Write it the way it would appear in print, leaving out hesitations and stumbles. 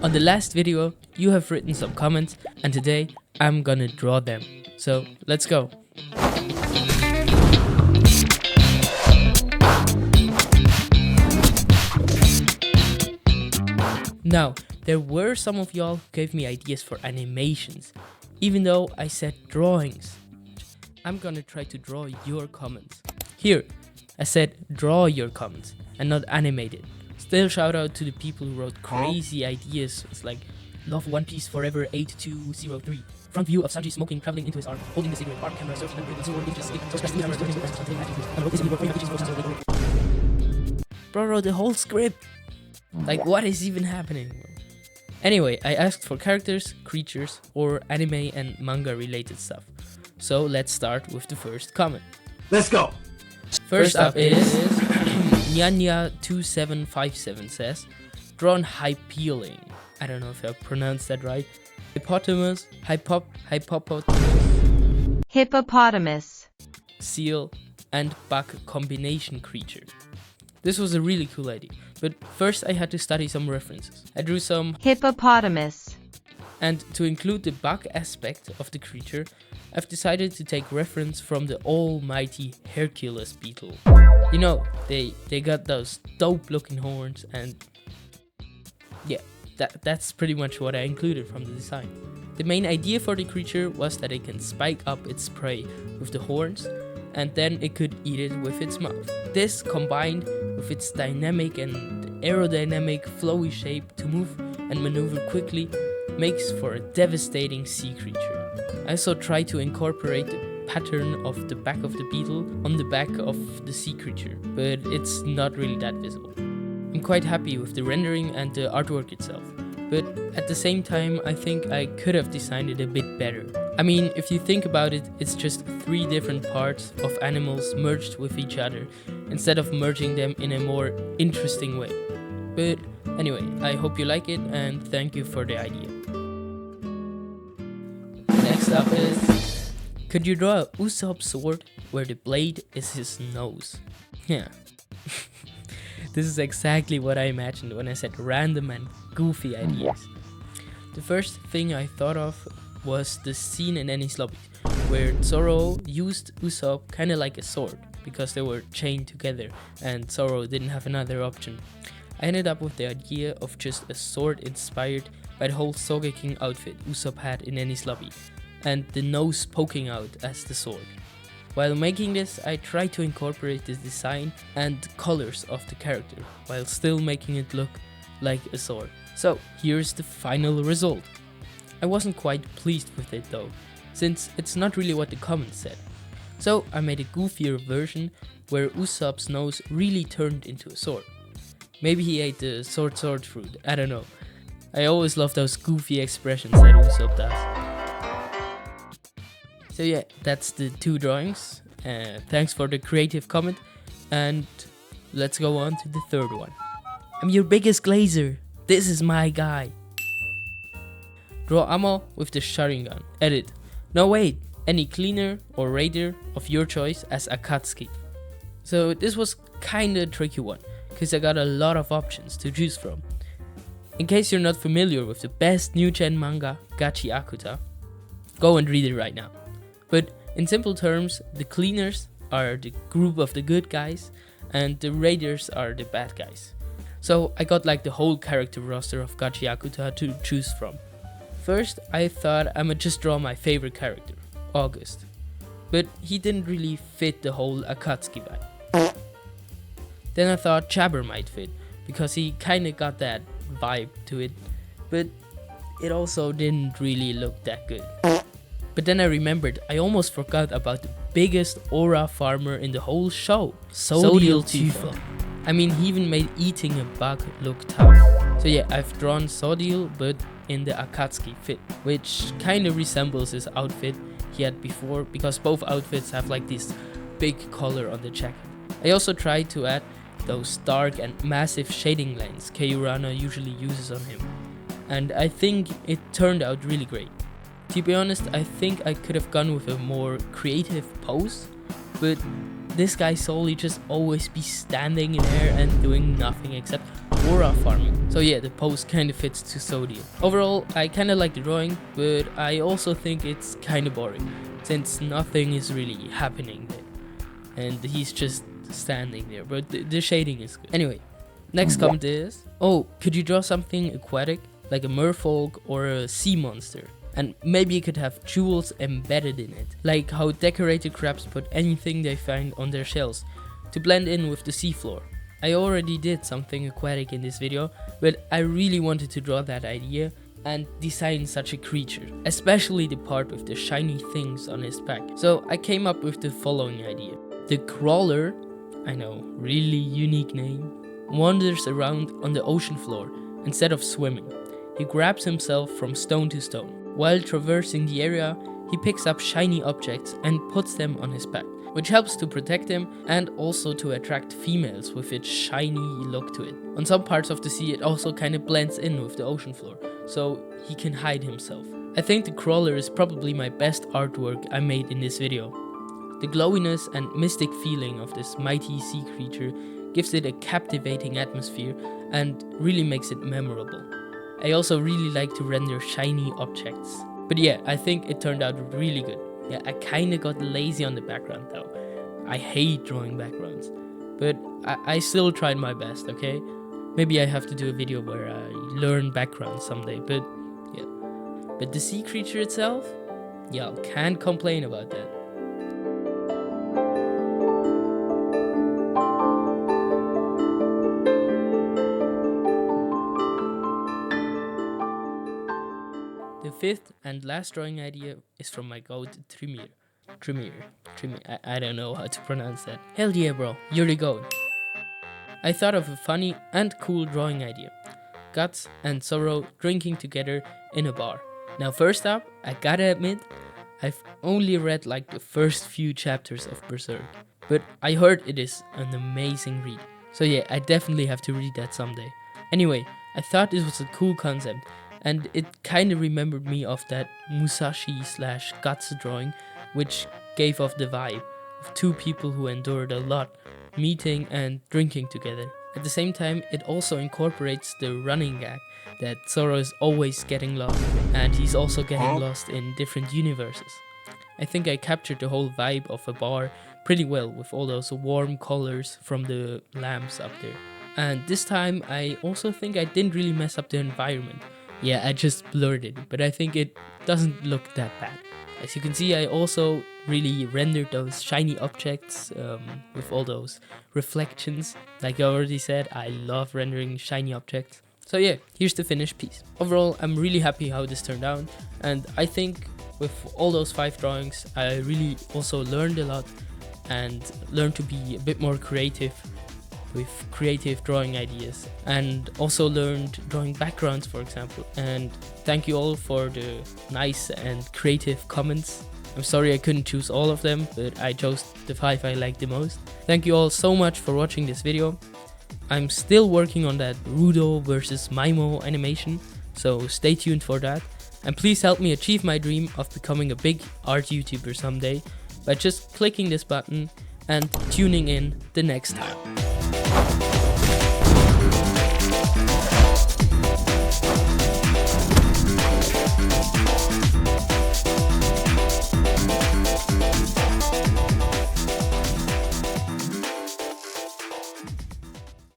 On the last video, you have written some comments, and today I'm gonna draw them. So let's go. Now, there were some of y'all who gave me ideas for animations, even though I said drawings. I'm gonna try to draw your comments. Here, I said draw your comments and not animate it. Still shout out to the people who wrote crazy ideas. It's like, love One Piece Forever 8203. Front view of Sanji smoking, traveling into his arm, holding the cigarette, arm camera, searching and sword, inches, Bro wrote the whole script. Like, what is even happening? Anyway, I asked for characters, creatures, or anime and manga related stuff. So let's start with the first comment. Let's go! First up is Nyanya2757 says, drawn hypealing. I don't know if I pronounced that right. Hippopotamus, seal, and bug combination creature. This was a really cool idea, but first I had to study some references. I drew some hippopotamus, and to include the bug aspect of the creature, I've decided to take reference from the almighty Hercules beetle. You know, they got those dope looking horns, and yeah, that's pretty much what I included from the design. The main idea for the creature was that it can spike up its prey with the horns, and then it could eat it with its mouth. This, combined with its dynamic and aerodynamic flowy shape to move and maneuver quickly, makes for a devastating sea creature. I also tried to incorporate the pattern of the back of the beetle on the back of the sea creature, but it's not really that visible. I'm quite happy with the rendering and the artwork itself, but at the same time I think I could have designed it a bit better. I mean, if you think about it, it's just 3 different parts of animals merged with each other, instead of merging them in a more interesting way. But anyway, I hope you like it and thank you for the idea. Next up is, could you draw a Usopp sword where the blade is his nose? Yeah. This is exactly what I imagined when I said random and goofy ideas. The first thing I thought of was the scene in Enies Lobby, where Zoro used Usopp kinda like a sword, because they were chained together and Zoro didn't have another option. I ended up with the idea of just a sword inspired by the whole Sogeking outfit Usopp had in Enies Lobby, and the nose poking out as the sword. While making this, I tried to incorporate the design and colors of the character, while still making it look like a sword. So here's the final result. I wasn't quite pleased with it though, since it's not really what the comments said. So I made a goofier version where Usopp's nose really turned into a sword. Maybe he ate the sword fruit, I don't know. I always love those goofy expressions that Usopp does. So yeah, that's the 2 drawings. Thanks for the creative comment, and let's go on to the 3rd one. I'm your biggest glazer. This is my guy. Draw Amo with the Sharingan. Edit. No wait, any cleaner or raider of your choice as Akatsuki. So this was kinda a tricky one, cause I got a lot of options to choose from. In case you're not familiar with the best new gen manga, Gachiakuta, go and read it right now. But in simple terms, the cleaners are the group of the good guys and the raiders are the bad guys. So I got like the whole character roster of Gachiakuta to choose from. First, I thought I'ma just draw my favorite character, August. But he didn't really fit the whole Akatsuki vibe. Then I thought Jabber might fit, because he kinda got that vibe to it, but it also didn't really look that good. But then I remembered I almost forgot about the biggest aura farmer in the whole show, Sodial Tifa. I mean, he even made eating a bug look tough. So yeah, I've drawn Sodial, but in the Akatsuki fit, which kinda resembles his outfit he had before, because both outfits have like this big collar on the jacket. I also tried to add those dark and massive shading lines Keirana usually uses on him, and I think it turned out really great. To be honest, I think I could have gone with a more creative pose, but this guy solely just always be standing in there and doing nothing except aura farming. So yeah, the pose kind of fits to Zodiac. Overall, I kind of like the drawing, but I also think it's kind of boring, since nothing is really happening there. And he's just standing there, but the shading is good. Anyway, next comment is, oh, could you draw something aquatic, like a merfolk or a sea monster? And maybe you could have jewels embedded in it, like how decorated crabs put anything they find on their shells to blend in with the seafloor. I already did something aquatic in this video, but I really wanted to draw that idea and design such a creature, especially the part with the shiny things on his back. So I came up with the following idea. The crawler, I know, really unique name, wanders around on the ocean floor instead of swimming. He grabs himself from stone to stone. While traversing the area, he picks up shiny objects and puts them on his back, which helps to protect him and also to attract females with its shiny look to it. On some parts of the sea, it also kind of blends in with the ocean floor, so he can hide himself. I think the crawler is probably my best artwork I made in this video. The glowiness and mystic feeling of this mighty sea creature gives it a captivating atmosphere and really makes it memorable. I also really like to render shiny objects. But yeah, I think it turned out really good. Yeah, I kinda got lazy on the background though. I hate drawing backgrounds. But I still tried my best, okay? Maybe I have to do a video where I learn backgrounds someday, but yeah. But the sea creature itself? Yeah, can't complain about that. The fifth and last drawing idea is from my goat Trymir. I don't know how to pronounce that. Hell yeah, bro, you're the goat. I thought of a funny and cool drawing idea. Guts and Sorrow drinking together in a bar. Now first up, I gotta admit, I've only read like the first few chapters of Berserk, but I heard it is an amazing read. So yeah, I definitely have to read that someday. Anyway, I thought this was a cool concept, and it kind of remembered me of that Musashi/Guts drawing, which gave off the vibe of two people who endured a lot, meeting and drinking together. At the same time, it also incorporates the running gag that Zoro is always getting lost, and he's also getting lost in different universes. I think I captured the whole vibe of a bar pretty well with all those warm colors from the lamps up there. And this time, I also think I didn't really mess up the environment. Yeah, I just blurred it, but I think it doesn't look that bad. As you can see, I also really rendered those shiny objects with all those reflections. Like I already said, I love rendering shiny objects. So yeah, here's the finished piece. Overall, I'm really happy how this turned out, and I think with all those 5 drawings, I really also learned a lot and learned to be a bit more creative with creative drawing ideas, and also learned drawing backgrounds, for example. And thank you all for the nice and creative comments. I'm sorry I couldn't choose all of them, but I chose the 5 I liked the most. Thank you all so much for watching this video. I'm still working on that Rudo versus Maimo animation, so stay tuned for that. And please help me achieve my dream of becoming a big art YouTuber someday by just clicking this button and tuning in the next time.